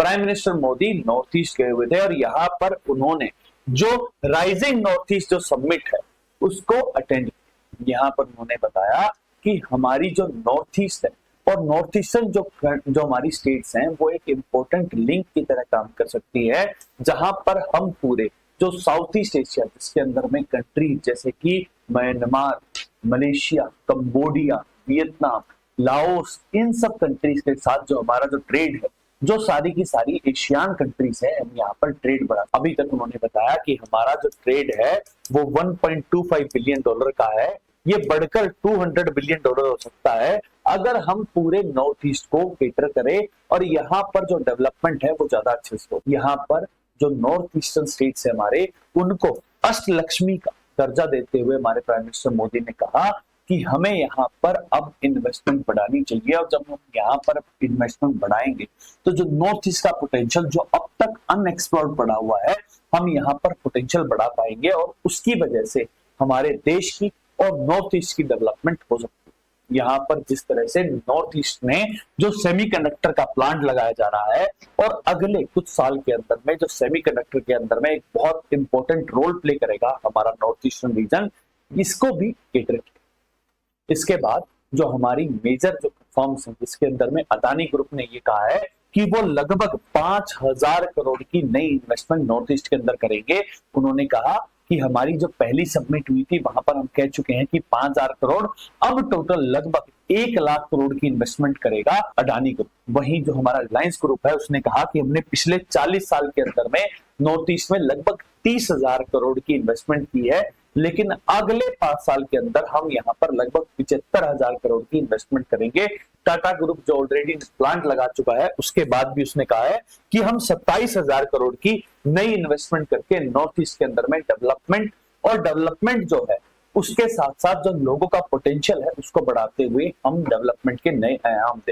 Prime minister Modi north east गए हुए थे और यहाँ पर उन्होंने जो राइजिंग नॉर्थ ईस्ट जो समिट है उसको अटेंड किया। यहाँ पर उन्होंने बताया कि हमारी जो नॉर्थ ईस्ट है और नॉर्थ ईस्टर्न जो हमारी स्टेट्स हैं वो एक इंपॉर्टेंट लिंक की तरह काम कर सकती है, जहां पर हम पूरे जो साउथ ईस्ट एशिया जिसके अंदर में कंट्री जैसे कि Myanmar, Malaysia, Cambodia, Vietnam, Laos, इन सब कंट्रीज के साथ जो हमारा जो ट्रेड है, जो सारी की सारी एशियान कंट्रीज है, हम यहाँ पर ट्रेड बढ़ा। अभी तक उन्होंने बताया कि हमारा जो ट्रेड है वो 1.25 बिलियन डॉलर का है, ये बढ़कर 200 बिलियन डॉलर हो सकता है अगर हम पूरे नॉर्थ ईस्ट को केटर करें और यहाँ पर जो डेवलपमेंट है वो ज्यादा अच्छे से हो। यहाँ पर जो नॉर्थ ईस्टर्न स्टेट्स है हमारे, उनको अष्टलक्ष्मी का दर्जा देते हुए हमारे प्राइम मिनिस्टर मोदी ने कहा कि हमें यहाँ पर अब इन्वेस्टमेंट बढ़ानी चाहिए और जब हम यहाँ पर इन्वेस्टमेंट बढ़ाएंगे तो जो नॉर्थ ईस्ट का पोटेंशियल जो अब तक अनएक्सप्लोर्ड पड़ा हुआ है, हम यहाँ पर पोटेंशियल बढ़ा पाएंगे और उसकी वजह से हमारे देश की और नॉर्थ ईस्ट की डेवलपमेंट हो सकती है। यहाँ पर जिस तरह से नॉर्थ ईस्ट में जो सेमीकंडक्टर का प्लांट लगाया जा रहा है और अगले कुछ साल के अंदर में जो सेमीकंडक्टर के अंदर में एक बहुत इंपॉर्टेंट रोल प्ले करेगा हमारा नॉर्थ ईस्टर्न रीजन, इसको भी केटर किया। इसके बाद जो हमारी मेजर जो फर्म्स हैं जिसके अंदर में अदानी ग्रुप ने ये कहा है कि वो लगभग 5,000 करोड़ की नई इन्वेस्टमेंट नॉर्थ ईस्ट के अंदर करेंगे। उन्होंने कहा कि हमारी जो पहली सबमिट हुई थी वहां पर हम कह चुके हैं कि 5,000 करोड़, अब टोटल लगभग 1 लाख करोड़ की इन्वेस्टमेंट करेगा अडानी ग्रुप। वहीं जो हमारा रिलायंस ग्रुप है उसने कहा कि हमने पिछले 40 साल के अंदर में नॉर्थ ईस्ट में लगभग 30,000 करोड़ की इन्वेस्टमेंट की है, लेकिन अगले 5 साल के अंदर हम यहाँ पर लगभग 75,000 करोड़ की इन्वेस्टमेंट करेंगे। टाटा ग्रुप जो ऑलरेडी प्लांट लगा चुका है उसके बाद भी उसने कहा है कि हम 27,000 करोड़ की नई इन्वेस्टमेंट करके नॉर्थ ईस्ट के अंदर में डेवलपमेंट जो है उसके साथ साथ जो लोगों का पोटेंशियल है उसको बढ़ाते हुए हम डेवलपमेंट के नए आयाम देखें।